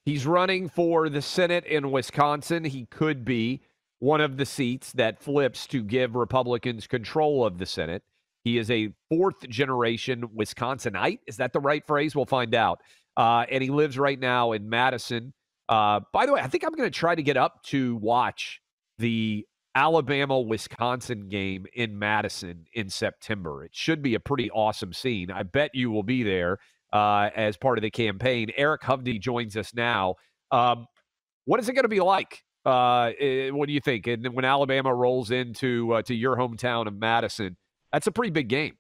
He's running for the Senate in Wisconsin. He could be one of the seats that flips to give Republicans control of the Senate. He is a fourth-generation Wisconsinite. Is that the right phrase? We'll find out. And he lives right now in Madison. By the way, I think I'm going to try to get up to watch the Alabama-Wisconsin game in Madison in September. It should be a pretty awesome scene. I bet you will be there as part of the campaign. Eric Hovde joins us now. What is it going to be like? What do you think? And when Alabama rolls into to your hometown of Madison, that's a pretty big game.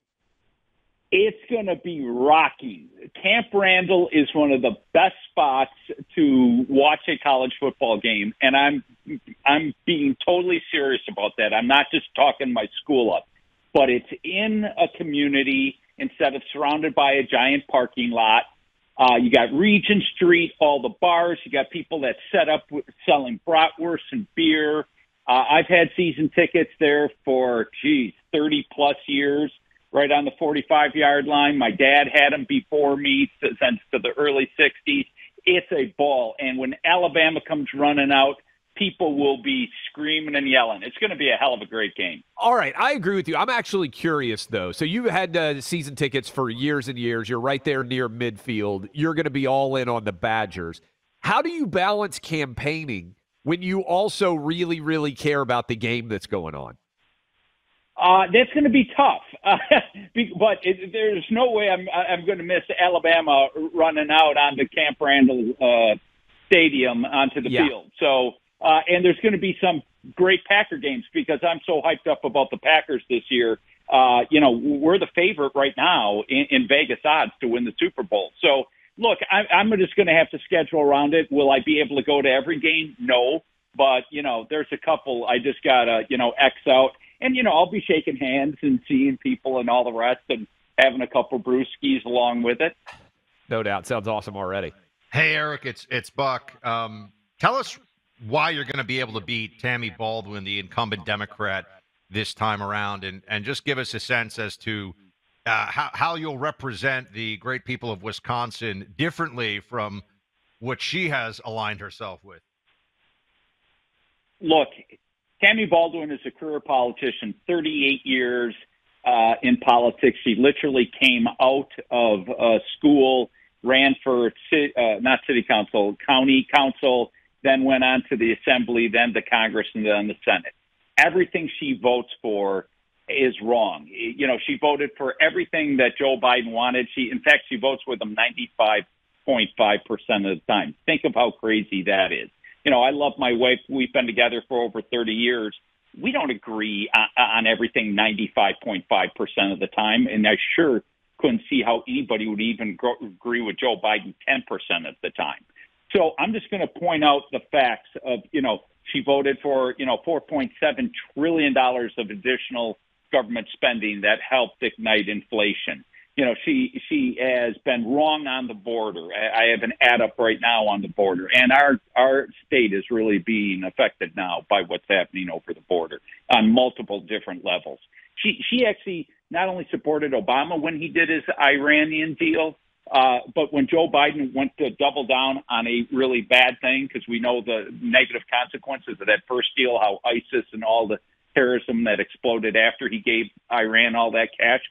It's going to be rocking. Camp Randall is one of the best spots to watch a college football game, and I'm being totally serious about that. I'm not just talking my school up, but it's in a community instead of surrounded by a giant parking lot. You got Regent Street, all the bars. You got people that set up selling bratwurst and beer. I've had season tickets there for, 30-plus years, right on the 45-yard line. My dad had them before me since the early 60s. It's a ball. And when Alabama comes running out, people will be screaming and yelling. It's going to be a hell of a great game. All right. I agree with you. I'm actually curious, though. So you've had season tickets for years and years. You're right there near midfield. You're going to be all in on the Badgers. How do you balance campaigning when you also really, really care about the game that's going on? That's going to be tough, but there's no way I'm going to miss Alabama running out onto Camp Randall Stadium onto the field. So, and there's going to be some great Packer games because I'm so hyped up about the Packers this year. We're the favorite right now in Vegas odds to win the Super Bowl. So, look, I'm just going to have to schedule around it. Will I be able to go to every game? No, but there's a couple I just gotta X out. And, I'll be shaking hands and seeing people and all the rest and having a couple brewskis along with it. No doubt. Sounds awesome already. Hey, Eric, it's Buck. Tell us why you're going to be able to beat Tammy Baldwin, the incumbent Democrat, this time around, and just give us a sense as to how you'll represent the great people of Wisconsin differently from what she has aligned herself with. Look, Tammy Baldwin is a career politician, 38 years in politics. She literally came out of school, ran for not city council, county council, then went on to the assembly, then the Congress, and then the Senate. Everything she votes for is wrong. She voted for everything that Joe Biden wanted. In fact, she votes with him 95.5% of the time. Think of how crazy that is. I love my wife. We've been together for over 30 years. We don't agree on everything 95.5% of the time, and I sure couldn't see how anybody would even agree with Joe Biden 10% of the time. So I'm just going to point out the facts of, she voted for, $4.7 trillion of additional government spending that helped ignite inflation. She has been wrong on the border. I have an ad up right now on the border, and our state is really being affected now by what's happening over the border on multiple different levels. She actually not only supported Obama when he did his Iranian deal, but when Joe Biden went to double down on a really bad thing, because we know the negative consequences of that first deal, how ISIS and all the terrorism that exploded after he gave Iran all that cash.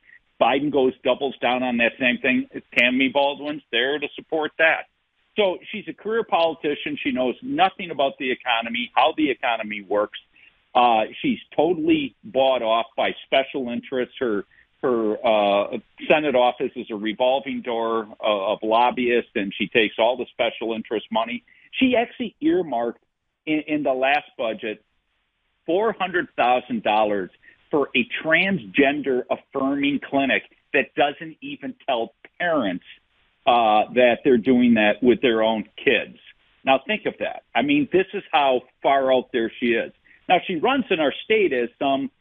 Biden doubles down on that same thing. Tammy Baldwin's there to support that. So she's a career politician. She knows nothing about the economy, how the economy works. She's totally bought off by special interests. Her Senate office is a revolving door of lobbyists, and she takes all the special interest money. She actually earmarked in the last budget $400,000 for a transgender affirming clinic that doesn't even tell parents that they're doing that with their own kids. Now think of that. I mean, this is how far out there she is. Now she runs in our state as some,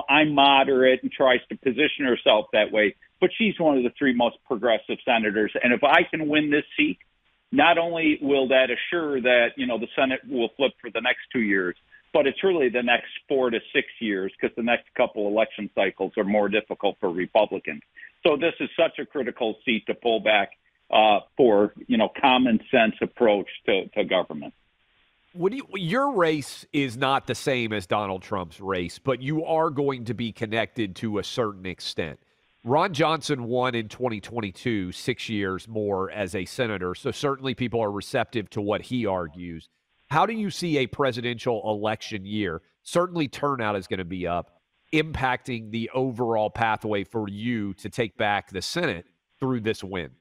I'm moderate and tries to position herself that way, but she's one of the three most progressive senators. And if I can win this seat, not only will that assure that, the Senate will flip for the next 2 years, but it's really the next 4 to 6 years because the next couple election cycles are more difficult for Republicans. So this is such a critical seat to pull back for, common sense approach to government. Your race is not the same as Donald Trump's race, but you are going to be connected to a certain extent. Ron Johnson won in 2022, 6 years more as a senator, so certainly people are receptive to what he argues. How do you see a presidential election year, certainly turnout is going to be up, impacting the overall pathway for you to take back the Senate through this win?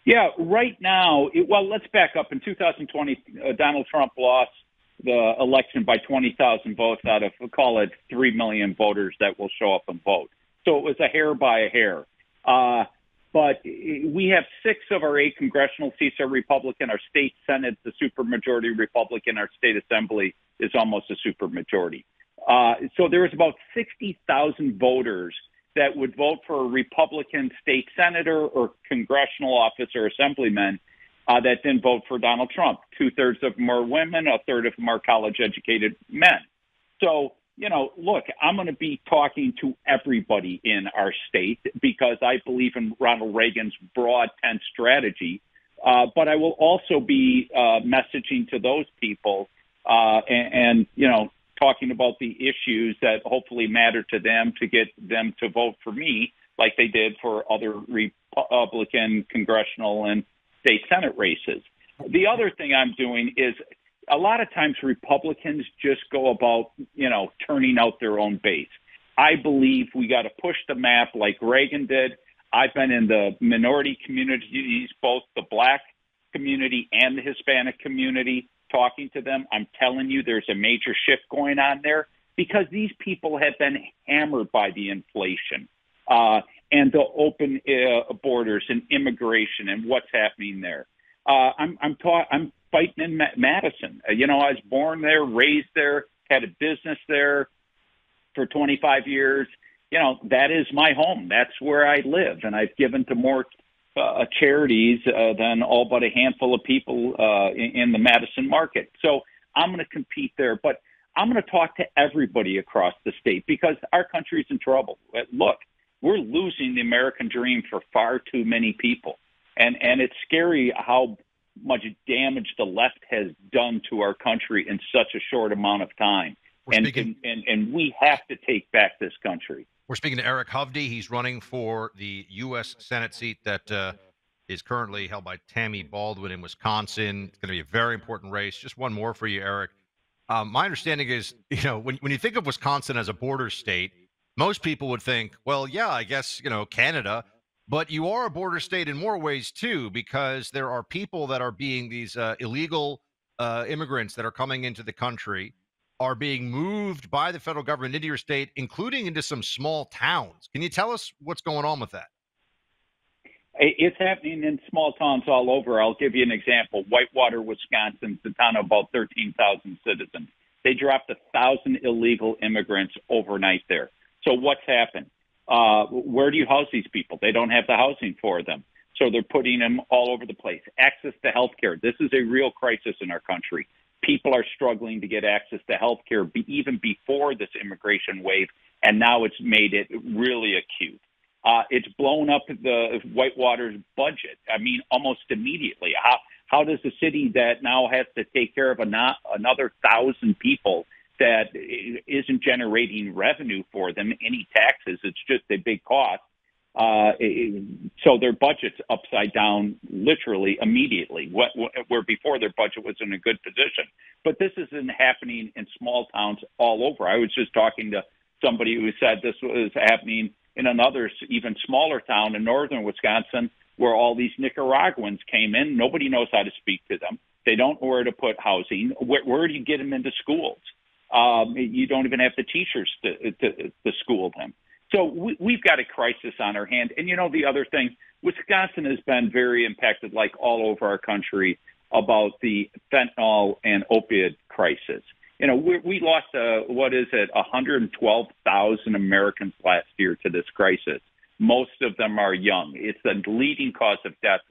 Yeah, right now, let's back up. In 2020, Donald Trump lost the election by 20,000 votes out of, we'll call it 3 million voters that will show up and vote. So it was a hair by a hair. But we have 6 of our 8 congressional seats are Republican. Our state Senate, the supermajority Republican. Our state assembly is almost a supermajority. So there was about 60,000 voters that would vote for a Republican state senator or congressional office or assemblyman that didn't vote for Donald Trump. 2/3 of them are women, 1/3 of them are college-educated men. So, look, I'm going to be talking to everybody in our state because I believe in Ronald Reagan's broad tent strategy. But I will also be messaging to those people and talking about the issues that hopefully matter to them to get them to vote for me like they did for other Republican congressional and state Senate races. The other thing I'm doing is a lot of times Republicans just go about, turning out their own base. I believe we got to push the map like Reagan did. I've been in the minority communities, both the black community and the Hispanic community, talking to them. I'm telling you, there's a major shift going on there because these people have been hammered by the inflation and the open borders and immigration and what's happening there. I'm fighting in Madison. I was born there, raised there, had a business there for 25 years. That is my home. That's where I live, and I've given to more charities than all but a handful of people in the Madison market. So I'm going to compete there, but I'm going to talk to everybody across the state because our country's in trouble. Look, we're losing the American dream for far too many people. And it's scary how much damage the left has done to our country in such a short amount of time. And we have to take back this country. We're speaking to Eric Hovde. He's running for the U.S. Senate seat that is currently held by Tammy Baldwin in Wisconsin. It's going to be a very important race. Just one more for you, Eric. My understanding is, when you think of Wisconsin as a border state, most people would think, well, yeah, I guess, Canada. But you are a border state in more ways, too, because there are people that are being these illegal immigrants that are coming into the country are being moved by the federal government into your state, including into some small towns. Can you tell us what's going on with that? It's happening in small towns all over. I'll give you an example. Whitewater, Wisconsin, it's a town of about 13,000 citizens. They dropped 1,000 illegal immigrants overnight there. So what's happened? Where do you house these people? They don't have the housing for them. So they're putting them all over the place. Access to health care. This is a real crisis in our country. People are struggling to get access to health care even before this immigration wave, and now it's made it really acute. It's blown up the Whitewater's budget. I mean, almost immediately. How does a city that now has to take care of another 1,000 people that isn't generating revenue for them, any taxes, it's just a big cost. So their budget's upside down literally immediately, where before their budget was in a good position. But this isn't happening in small towns all over. I was just talking to somebody who said this was happening in another even smaller town in northern Wisconsin where all these Nicaraguans came in. Nobody knows how to speak to them. They don't know where to put housing. Where do you get them into schools? You don't even have the teachers to school them. So we've got a crisis on our hand. And, the other thing, Wisconsin has been very impacted, like all over our country, about the fentanyl and opiate crisis. We lost, 112,000 Americans last year to this crisis. Most of them are young. It's the leading cause of death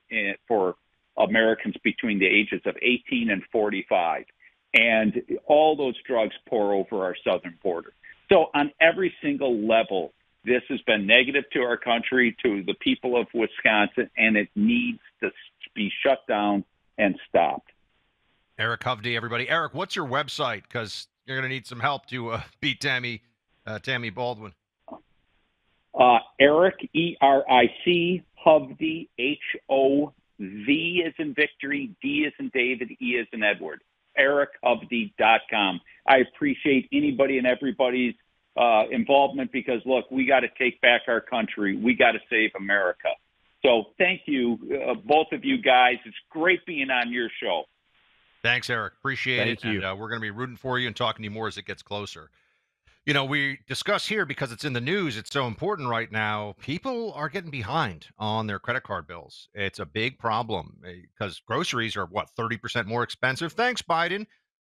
for Americans between the ages of 18 and 45. And all those drugs pour over our southern border. So on every single level, This has been negative to our country, to the people of Wisconsin, and it needs to be shut down and stopped. Eric Hovde, everybody. Eric, what's your website? Because you're going to need some help to beat Tammy Baldwin. Eric, E-R-I-C, Hovde, H-O-V as in victory, D as in David, E as in Edward. EricHovde.com. I appreciate anybody and everybody's involvement because, look, we got to take back our country. We got to save America. So thank you, both of you guys. It's great being on your show. Thanks, Eric. Appreciate it. Thank you. And we're going to be rooting for you and talking to you more as it gets closer. You know, we discuss here because it's in the news. It's so important right now. People are getting behind on their credit card bills. It's a big problem because groceries are, 30% more expensive? Thanks, Biden.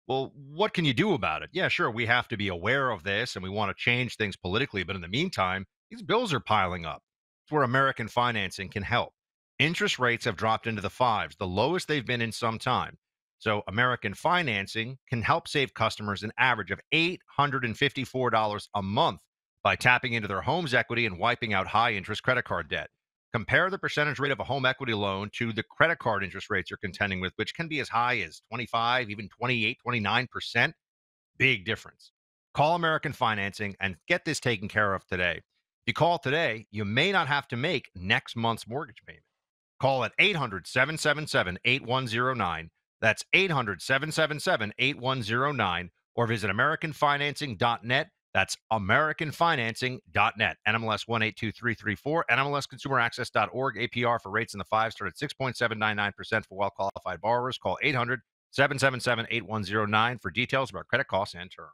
Well, what can you do about it? Yeah, sure, we have to be aware of this and we want to change things politically. But in the meantime, these bills are piling up. It's where American financing can help. Interest rates have dropped into the fives, the lowest they've been in some time. So American financing can help save customers an average of $854 a month by tapping into their home's equity and wiping out high-interest credit card debt. Compare the percentage rate of a home equity loan to the credit card interest rates you're contending with, which can be as high as 25, even 28, 29%. Big difference. Call American Financing and get this taken care of today. If you call today, you may not have to make next month's mortgage payment. Call at 800-777-8109. That's 800-777-8109, or visit AmericanFinancing.net. That's AmericanFinancing.net. NMLS 182334, NMLSConsumerAccess.org. APR for rates in the fives start at 6.799% for well-qualified borrowers. Call 800-777-8109 for details about credit costs and terms.